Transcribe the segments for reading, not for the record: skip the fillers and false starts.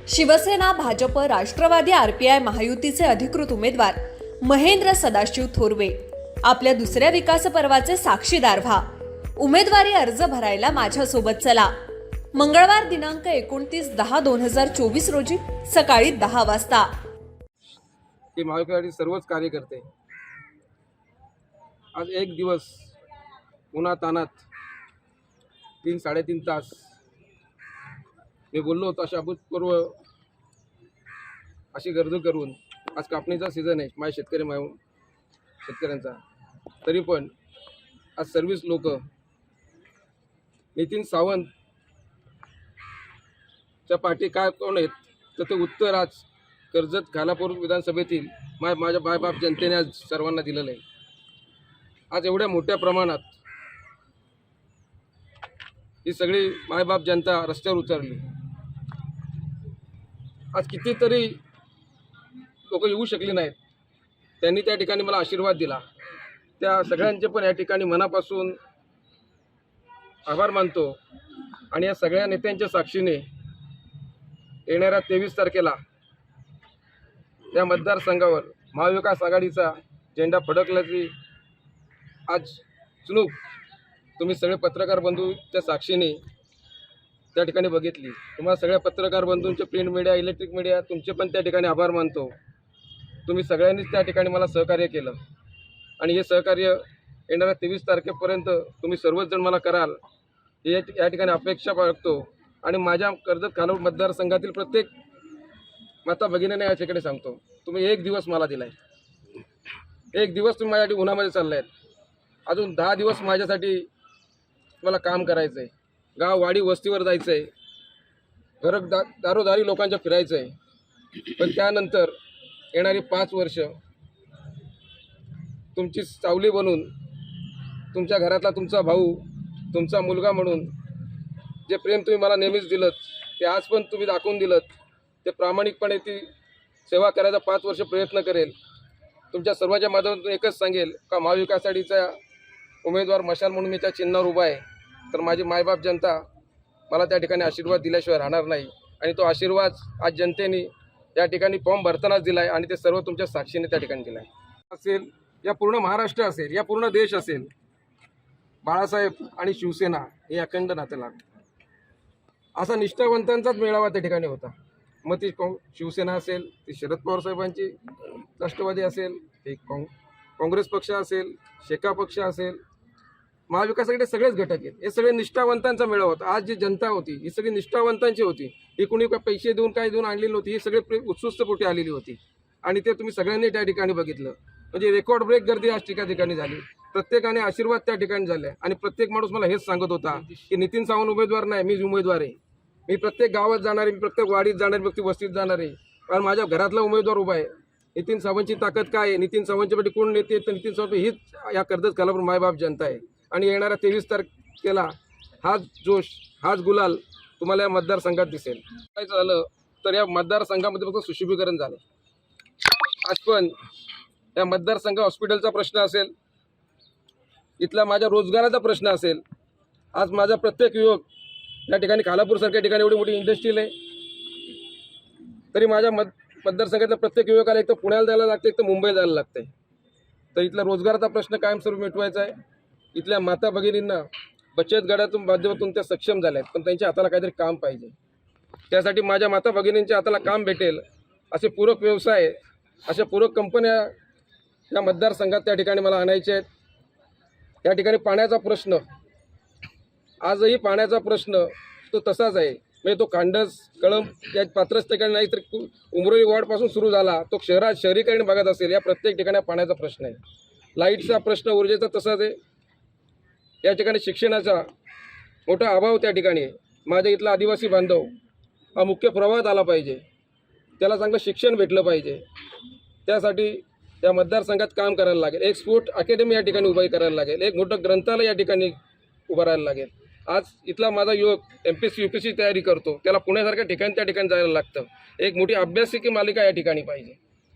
Shiv Sena, Bhajap, Rashtrawadi, RPI महायुतीचे अधिकृत उमेदवार महेंद्र सदाशिव थोरवे आपल्या दुसऱ्या विकास पर्वाचे साक्षीदार व्हा. उमेदवारी अर्ज भरायला माझ्यासोबत चला. मंगळवार दिनांक 29/10/2024 रोजी सकाळी 10 वाजता. की महाविकासाचे सर्वच कार्यकर्ते आज एक दिवस उन्हातानात 3-3.5 तास मी बोललो होतो अशा अभूतपूर्व अशी गर्दी करून आज कापणीचा सीझन आहे माझ्या शेतकऱ्यांचा. तरी पण आज सर्वच लोक नितीन सावंतच्या पाठी काय कोण आहेत तर ते उत्तर आज कर्जत खालापूर विधानसभेतील माझ्या मायबाप जनतेने आज सर्वांना दिलेलं आहे. आज एवढ्या मोठ्या प्रमाणात ही सगळी मायबाप जनता रस्त्यावर उतरली. आज कितीतरी लोक येऊ शकले नाहीत, त्यांनी त्या ठिकाणी मला आशीर्वाद दिला. त्या सगळ्यांचे पण या ठिकाणी मनापासून आभार मानतो. आणि या सगळ्या नेत्यांच्या साक्षीने येणाऱ्या 23 तारखेला या मतदारसंघावर महाविकास आघाडीचा झेंडा फडकल्याची आज चुणूक तुम्ही सगळे पत्रकार बंधूच्या साक्षीने त्या ठिकाणी बघितली. तुम्हाला सगळ्या पत्रकार बंधूंचे प्रिंट मीडिया, इलेक्ट्रिक मीडिया तुमचे पण त्या ठिकाणी आभार मानतो. तुम्ही सगळ्यांनीच त्या ठिकाणी मला सहकार्य केलं आणि हे सहकार्य येणाऱ्या 23 तारखेपर्यंत तुम्ही सर्वच जण मला कराल हे या ठिकाणी अपेक्षा बाळगतो. आणि माझ्या कर्जत खालापूर मतदारसंघातील प्रत्येक माता भगिनीने या ठिकाणी सांगतो, तुम्ही एक दिवस मला दिलाय. एक दिवस तुम्ही माझ्यासाठी उन्हामध्ये चाललायत. अजून 10 दिवस माझ्यासाठी मला काम करायचं आहे. गाव वाडी वस्तीवर जायचं आहे. दारोदारी लोकांच्या फिरायचं आहे. पण त्यानंतर येणारी 5 वर्ष तुमची सावली बनून, तुमच्या घरातला तुमचा भाऊ, तुमचा मुलगा म्हणून जे प्रेम तुम्ही मला नेहमीच दिलं ते आज पण तुम्ही दाखवून दिलं. ते प्रामाणिकपणे ती सेवा करायचा 5 वर्ष प्रयत्न करेल. तुमच्या सर्वांच्या माध्यमातून एकच सांगेल का महाविकास आघाडीचा उमेदवार मशाल म्हणून मी त्या चिन्हावर उभा आहे. तर माझी मायबाप जनता मला त्या ठिकाणी आशीर्वाद दिल्याशिवाय राहणार नाही. आणि तो आशीर्वाद आज जनतेने या ठिकाणी फॉर्म भरतानाच दिला आहे आणि ते सर्व तुमच्या साक्षीने त्या ठिकाणी दिला आहे. असेल या पूर्ण महाराष्ट्र असेल, या पूर्ण देश असेल, बाळासाहेब आणि शिवसेना हे अखंड नाते लागतं. असा निष्ठावंतांचाच मेळावा त्या ठिकाणी होता. मग ती शिवसेना असेल, ती शरद पवार साहेबांची राष्ट्रवादी असेल, ते काँग्रेस पक्ष असेल, शेका पक्ष असेल, महाविकास आघाडी सगळेच घटक आहेत. हे सगळे निष्ठावंतांचा मेळावा होता. आज जी जनता होती ही सगळी निष्ठावंतांची होती. ही कुणी पैसे देऊन काय देऊन आणलेली नव्हती. ही सगळे उत्सुकतेपोटी आलेली होती आणि ते तुम्ही सगळ्यांनी त्या ठिकाणी बघितलं. म्हणजे रेकॉर्ड ब्रेक गर्दी आज ठिकाणी झाली. प्रत्येकाने आशीर्वाद त्या ठिकाणी झाले. आणि प्रत्येक माणूस मला हेच सांगत होता की नितीन सावंत उमेदवार नाही, मी उमेदवार आहे. मी प्रत्येक गावात जाणार आहे, मी प्रत्येक वाडीत जाणार, प्रत्येक वस्तीत जाणार आहे. कारण माझ्या घरातला उमेदवार उभा आहे. नितीन सावंतची ताकद काय आहे, नितीन सावंतच्या पाठी कोण नेते, तर नितीन सावंत हीच या कर्जत खालापूर मायबाप जनता आहे. आणि येणाऱ्या 23 तारखेला हाच जोश, हाच गुलाल तुम्हाला या मतदारसंघात दिसेल. काय झालं तर या मतदारसंघामध्ये फक्त सुशोभीकरण झालं. आज पण या मतदारसंघ हॉस्पिटलचा प्रश्न असेल, इथला माझ्या रोजगाराचा प्रश्न असेल. आज माझा प्रत्येक युवक या ठिकाणी खालापूरसारख्या ठिकाणी एवढी मोठी इंडस्ट्रील आहे, तरी माझ्या मतदारसंघातल्या प्रत्येक युवकाला एक तर पुण्याला जायला लागतं, एक तर मुंबईला जायला लागतं. तर इथला रोजगाराचा प्रश्न कायमस्वरूपी मिटवायचा आहे. इथल्या माता भगिनींना बचत गटातून माध्यमातून त्या सक्षम झाल्या आहेत, पण त्यांच्या हाताला काहीतरी काम पाहिजे. त्यासाठी माझ्या माता भगिनींच्या हाताला काम भेटेल असे पूरक व्यवसाय, अशा पूरक कंपन्या या मतदारसंघात त्या ठिकाणी मला आणायचे आहेत. या ठिकाणी पाण्याचा प्रश्न, आजही पाण्याचा प्रश्न तो तसाच आहे. म्हणजे तो कांडस कळंब या पात्रच ठिकाणी नाही तर उमरोली वॉर्डपासून सुरू झाला, तो शहरीकरण भागात असेल, या प्रत्येक ठिकाणी पाण्याचा प्रश्न आहे. लाईटचा प्रश्न, ऊर्जेचा तसाच आहे. या ठिकाणी शिक्षणाचा मोठा अभाव त्या ठिकाणी आहे. माझ्या इथला आदिवासी बांधव हा मुख्य प्रवाहात आला पाहिजे, त्याला चांगलं शिक्षण भेटलं पाहिजे. त्यासाठी या मतदारसंघात काम करायला लागेल. एक स्पोर्ट अकॅडमी या ठिकाणी उभी करायला लागेल. एक मोठं ग्रंथालय या ठिकाणी उभं राहायला लागेल. आज इथला माझा युवक MPSC UPSC तयारी करतो, त्याला पुण्यासारख्या ठिकाणी त्या ठिकाणी जायला लागतं. एक मोठी अभ्यासिकी मालिका या ठिकाणी पाहिजे.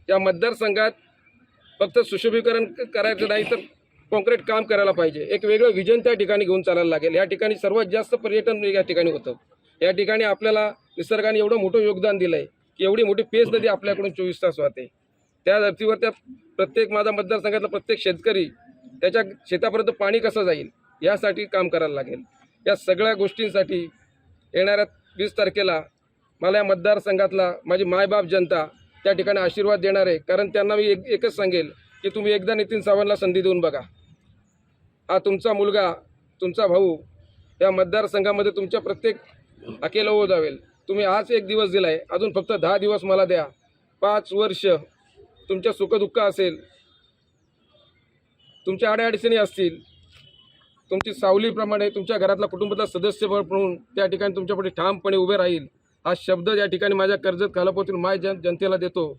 या मतदारसंघात फक्त सुशोभीकरण करायचं नाही तर कॉन्क्रीट काम करायला पाहिजे. एक वेगळं विजन त्या ठिकाणी घेऊन चालायला लागेल. या ठिकाणी सर्वात जास्त पर्यटन या ठिकाणी होतं. या ठिकाणी आपल्याला निसर्गाने एवढं मोठं योगदान दिलं आहे की एवढी मोठी पेज नदी आपल्याकडून 24 तास वाहते. त्या धर्तीवर त्या प्रत्येक माझा मतदारसंघातला प्रत्येक शेतकरी त्याच्या शेतापर्यंत पाणी कसं जाईल यासाठी काम करायला लागेल. या सगळ्या गोष्टींसाठी येणाऱ्या 20 तारखेला मला या मतदारसंघातला माझी मायबाप जनता त्या ठिकाणी आशीर्वाद देणार आहे. कारण त्यांना मी एकच सांगेल की तुम्ही एकदा नितीन सावंतला संधी देऊन बघा. हा तुमचा मुलगा, तुमचा भाऊ या मतदारसंघामध्ये तुमच्या प्रत्येक अकेला उभं जावेल. तुम्ही आज एक दिवस दिला आहे, अजून फक्त 10 दिवस मला द्या. 5 वर्ष तुमच्या सुखदुःख असेल, तुमच्या अडीअडचणी असतील, तुमची सावलीप्रमाणे तुमच्या घरातला कुटुंबातला सदस्य म्हणून त्या ठिकाणी तुमच्यापुढे ठामपणे उभे राहील. हा शब्द या ठिकाणी माझ्या कर्जत खालापूरतील माय जनतेला देतो.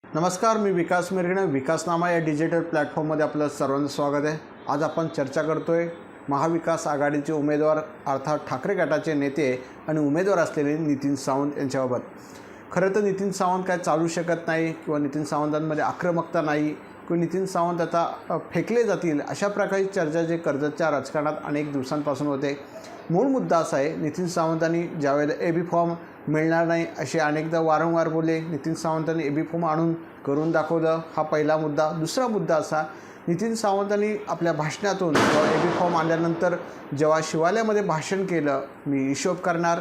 नमस्कार, मी विकास मिरगणे. विकासनामा या डिजिटल प्लॅटफॉर्ममध्ये आपलं सर्वांचं स्वागत आहे. आज आपण चर्चा करतोय महाविकास आघाडीचे उमेदवार अर्थात ठाकरे गटाचे नेते आणि उमेदवार असलेले नितीन सावंत यांच्याबाबत. खरं तर नितीन सावंत काय चालू शकत नाही किंवा नितीन सावंतांमध्ये आक्रमकता नाही किंवा नितीन सावंत आता फेकले जातील अशा प्रकारची चर्चा जे कर्जतच्या राजकारणात अनेक दिवसांपासून होते. मूळ मुद्दा असा आहे, नितीन सावंतांनी ज्यावेळेला एबी फॉर्म मिळणार नाही असे अनेकदा वारंवार बोलले. नितीन सावंतांनी एबी फॉर्म आणून करून दाखवलं, हा पहिला मुद्दा. दुसरा मुद्दा असा, नितीन सावंतांनी आपल्या भाषणातून एबी फॉर्म आल्यानंतर जेव्हा शिवालयामध्ये भाषण केलं, मी हिशोब करणार,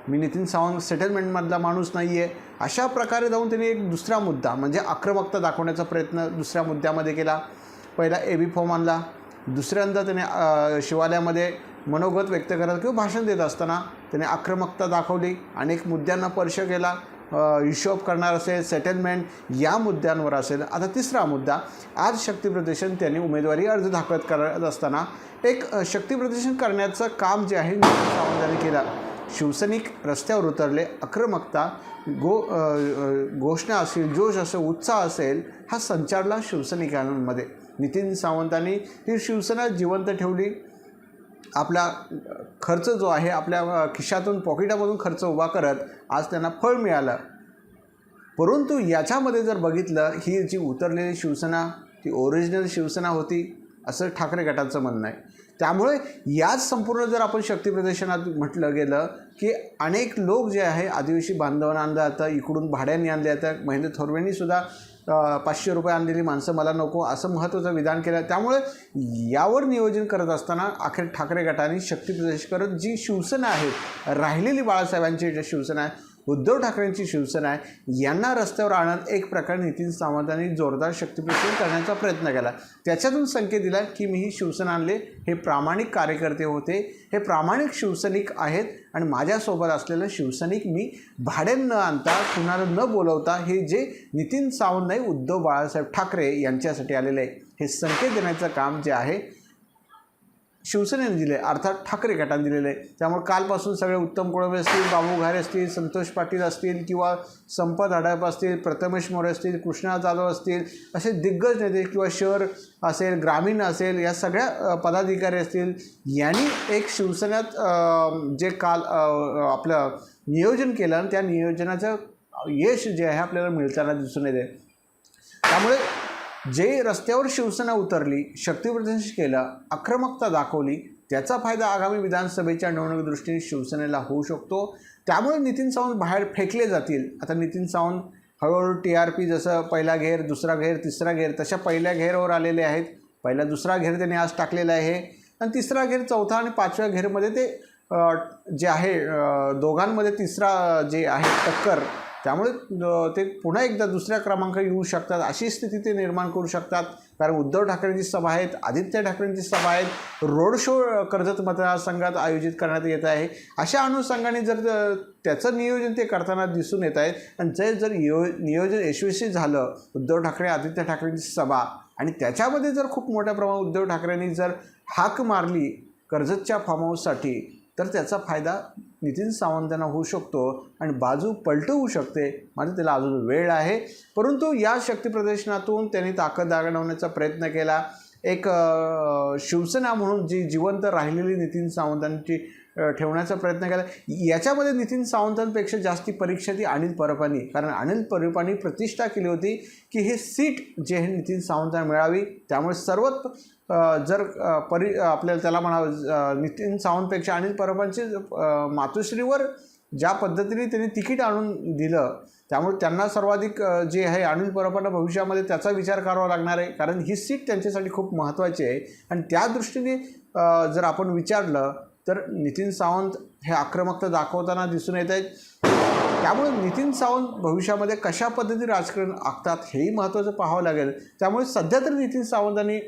मी नितीन सावंत सेटलमेंटमधला माणूस नाही आहे, अशा प्रकारे जाऊन त्यांनी एक दुसरा मुद्दा म्हणजे आक्रमकता दाखवण्याचा प्रयत्न दुसऱ्या मुद्द्यामध्ये केला. पहिला एबी फॉर्म आणला, दुसऱ्यांदा त्याने शिवालयामध्ये मनोगत व्यक्त करत किंवा भाषण देत असताना त्याने आक्रमकता दाखवली, अनेक मुद्द्यांना स्पर्श केला. हिशोब करणार असेल, सेटलमेंट या मुद्द्यांवर असेल. आता तिसरा मुद्दा, आज शक्तिप्रदर्शन त्यांनी उमेदवारी अर्ज दाखल करत असताना एक शक्तिप्रदर्शन करण्याचं काम जे आहे नितीन सावंतांनी केलं. शिवसैनिक रस्त्यावर उतरले, आक्रमकता घोषणा असेल, जोश असेल, उत्साह असेल, हा संचारला शिवसैनिकांमध्ये. नितीन सावंतांनी ही शिवसेना जिवंत ठेवली. आपला खर्च जो आहे आपल्या खिशातून पॉकेटामधून खर्च उभा करत आज त्यांना फळ मिळालं. परंतु याच्यामध्ये जर बघितलं, ही जी उतरलेली शिवसेना ती ओरिजिनल शिवसेना होती असं ठाकरे गटाचं म्हणणं आहे. त्यामुळे याच संपूर्ण जर आपण शक्तिप्रदर्शनात म्हटलं गेलं की अनेक लोक जे आहे आदिवासी बांधवांना आणलं जातं, इकडून भाड्याने आणले जातं. महेंद्र थोरवेंनीसुद्धा 500 रुपये आणलेली माणसं मला नको असं महत्त्वाचं विधान केलं. त्यामुळे यावर नियोजन करत असताना अखेर ठाकरे गटाने शक्तिप्रदर्शन करत जी शिवसेना आहे, राहिलेली बाळासाहेबांची जी शिवसेना आहे, उद्धव ठाकरेंची शिवसेना आहे, यांना रस्त्यावर आणत एक प्रकारे नितीन सावंतांनी जोरदार शक्तिप्रदर्शन करण्याचा प्रयत्न केला. त्याच्यातून संकेत दिला की मी ही शिवसेना आणले, हे प्रामाणिक कार्यकर्ते होते, हे प्रामाणिक शिवसैनिक आहेत आणि माझ्यासोबत असलेलं शिवसैनिक मी भाड्यानं न आणता, कुणाला न बोलवता, हे जे नितीन सावंत नाही उद्धव बाळासाहेब ठाकरे यांच्यासाठी आलेले आहे, हे संकेत देण्याचं काम जे आहे शिवसेनेने दिले, अर्थात ठाकरे गटाने दिलेले आहे. त्यामुळे कालपासून सगळे उत्तम कोळंबे असतील, बाबू घारे असतील, संतोष पाटील असतील किंवा संपत हडप असतील, प्रथमेश मोरे असतील, कृष्णा जाधव असतील, असे दिग्गज नेते किंवा शहर असेल, ग्रामीण असेल, या सगळ्या पदाधिकारी असतील, यांनी एक शिवसेनेत जे काल आपलं नियोजन केलं आणि त्या नियोजनाचं यश जे आहे आपल्याला मिळताना दिसून येते. त्यामुळे जे रस्त्यावर शिवसेना उतरली, शक्तिप्रदर्शन केलं, आक्रमकता दाखवली, त्याचा फायदा आगामी विधानसभेच्या निवडणुकी दृष्टीने शिवसेनेला होऊ शकतो. त्यामुळे नितीन सावंत बाहेर फेकले जातील. आता नितीन सावंत हळूहळू TRP जसं पहिला घेर, दुसरा घेर, तिसरा घेर तशा पहिल्या घेरवर आलेले आहेत. पहिला दुसरा घेर त्यांनी आज टाकलेला आहे आणि तिसरा घेर, चौथा आणि पाचव्या घेरमध्ये ते जे आहे दोघांमध्ये तिसरा जे आहे टक्कर, त्यामुळे ते पुन्हा एकदा दुसऱ्या क्रमांकावर येऊ शकतात अशी स्थिती ते निर्माण करू शकतात. कारण उद्धव ठाकरेंची सभा आहेत, आदित्य ठाकरेंची सभा आहेत, रोड शो कर्जत मतदारसंघात आयोजित करण्यात येत आहे. अशा अनुषंगाने जर त्याचं नियोजन ते करताना दिसून येत आहेत आणि जर नियोजन यशस्वी झालं, उद्धव ठाकरे आदित्य ठाकरेंची सभा आणि त्याच्यामध्ये जर खूप मोठ्या प्रमाणात उद्धव ठाकरेंनी जर हाक मारली कर्जतच्या फार्म हाऊससाठी, तर त्याचा फायदा नितीन सावंतांना होऊ शकतो आणि बाजू पलटवू शकते. मात्र त्याला अजून वेळ आहे. परंतु या शक्तिप्रदर्शनातून त्यांनी ताकद दाखवण्याचा प्रयत्न केला. एक शिवसेना म्हणून जी जिवंत राहिलेली नितीन सावंतांची ठेवण्याचा प्रयत्न केला. याच्यामध्ये नितीन सावंतांपेक्षा जास्ती परीक्षा ती अनिल परबांनी, कारण अनिल परबांनी प्रतिष्ठा केली होती की हे सीट जे आहे नितीन सावंतांना मिळावी. त्यामुळे सर्वात जर आपल्याला त्याला म्हणावं नितीन सावंतपेक्षा अनिल परबांची मातोश्रीवर ज्या पद्धतीने त्यांनी तिकीट आणून दिलं, त्यामुळे त्यांना सर्वाधिक जे आहे अनिल परबांना भविष्यामध्ये त्याचा विचार करावा लागणार आहे, कारण ही सीट त्यांच्यासाठी खूप महत्त्वाची आहे. आणि त्या दृष्टीने जर आपण विचारलं तर नितीन सावंत हे आक्रमकता दाखवताना दिसून येत आहेत. त्यामुळे नितीन सावंत भविष्यामध्ये कशा पद्धतीने राजकारण आखतात हेही महत्त्वाचं पाहावं लागेल. त्यामुळे सध्या तरी नितीन सावंतांनी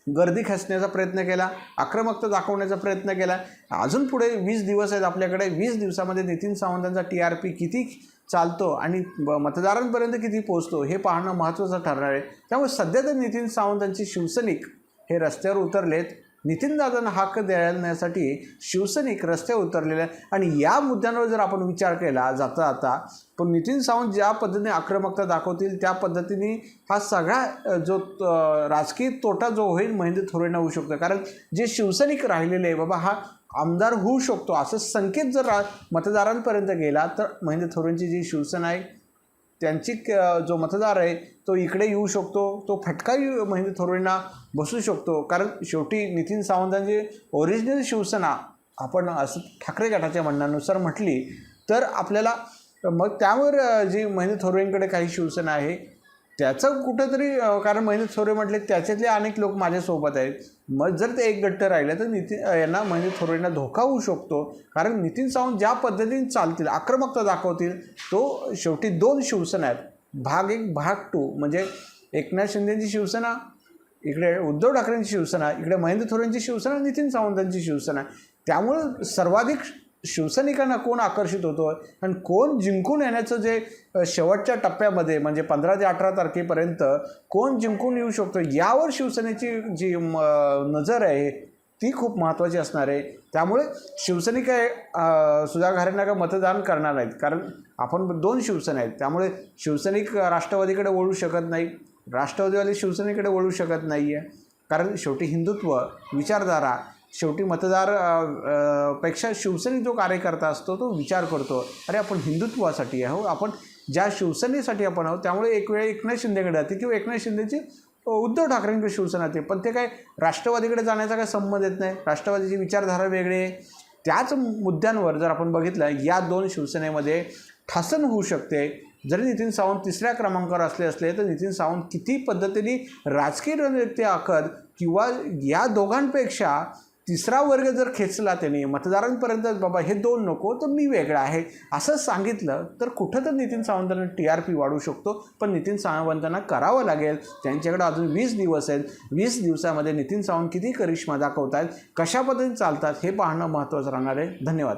गर्दी खेचण्याचा प्रयत्न केला, आक्रमकता दाखवण्याचा प्रयत्न केला. अजून पुढे 20 दिवस आहेत आपल्याकडे. 20 दिवसामध्ये नितीन सावंतांचा TRP किती चालतो आणि मतदारांपर्यंत किती पोहोचतो हे पाहणं महत्त्वाचं ठरणार आहे. त्यामुळे सध्या तर नितीन सावंतांची शिवसैनिक हे रस्त्यावर उतरलेत. नितीनदादांना हक्क देण्यासाठी शिवसैनिक रस्त्यावर उतरलेले आहे. आणि या मुद्द्यांवर जर आपण विचार केला जाता पण नितीन सावंत ज्या पद्धतीने आक्रमकता दाखवतील त्या पद्धतीने हा सगळा जो राजकीय तोटा जो होईल महेंद्र थोरेंना होऊ शकतो. कारण जे शिवसैनिक राहिलेले आहे बाबा हा आमदार होऊ शकतो असं संकेत जर मतदारांपर्यंत गेला तर महेंद्र थोरेंची जी शिवसेना आहे त्यांची जो मतदार आहे तो इकडे येऊ शकतो, तो फटकाही महेंद्र थोरेंना बसू शकतो. कारण शेवटी नितीन सावंतांची ओरिजिनल शिवसेना आपण असं ठाकरे गटाच्या म्हणण्यानुसार म्हटली तर आपल्याला मग त्यावर जी महेंद्र थोरेंकडे काही शिवसेना आहे त्याचं कुठंतरी, कारण महेंद्र थोरे म्हटले त्याच्यातले अनेक लोक माझ्यासोबत आहेत, मग जर ते एक गट्ट राहिलं तर यांना महेंद्र थोरेंना धोका होऊ शकतो. कारण नितीन सावंत ज्या पद्धतीने चालतील, आक्रमकता दाखवतील, तो शेवटी 2 शिवसेना आहेत, भाग 1 भाग 2, म्हणजे एकनाथ शिंदेची शिवसेना, इकडे उद्धव ठाकरेंची शिवसेना, इकडे महेंद्र थोरेंची शिवसेना, नितीन सावंतांची शिवसेना. त्यामुळं सर्वाधिक शिवसैनिकांना कोण आकर्षित होतो आणि कोण जिंकून येण्याचं जे शेवटच्या टप्प्यामध्ये म्हणजे 15 ते 18 तारखेपर्यंत कोण जिंकून येऊ शकतो यावर शिवसेनेची जी नजर आहे ती खूप महत्त्वाची असणार आहे. त्यामुळे शिवसैनिक सुधा घारेंना का मतदान करणार नाहीत, कारण आपण 2 शिवसेना आहेत. त्यामुळे शिवसैनिक राष्ट्रवादीकडे वळू शकत नाही, राष्ट्रवादीवाले शिवसेनेकडे वळू शकत नाही आहे. कारण शेवटी हिंदुत्व विचारधारा, शेवटी मतदार पेक्षा शिवसैनिक जो कार्यकर्ता असतो तो विचार करतो, अरे आपण हिंदुत्वासाठी आहोत, आपण ज्या शिवसेनेसाठी आपण आहोत. त्यामुळे एक वेळ एकनाथ शिंदेकडे जाते किंवा एकनाथ शिंदेची उद्धव ठाकरेंकडे शिवसेना येते, पण ते काय राष्ट्रवादीकडे जाण्याचा काय संबंध येत नाही. राष्ट्रवादीची विचारधारा वेगळी आहे. त्याच मुद्द्यांवर जर आपण बघितलं या 2 शिवसेनेमध्ये ठासन होऊ शकते. जरी नितीन सावंत 3ऱ्या क्रमांकावर असले तर नितीन सावंत किती पद्धतीने राजकीय रणनीती आखत किंवा या दोघांपेक्षा 3रा वर्ग जर खेचला त्याने मतदारांपर्यंत बाबा हे 2 नको तर मी वेगळा आहे असं सांगितलं तर कुठं तर नितीन सावंतांना TRP वाढू शकतो. पण नितीन सावंतांना करावं लागेल, त्यांच्याकडे अजून 20 दिवस आहेत. 20 दिवसामध्ये नितीन सावंत किती करिश्मा दाखवतात, कशा पद्धतीने चालतात हे पाहणं महत्त्वाचं राहणार आहे. धन्यवाद.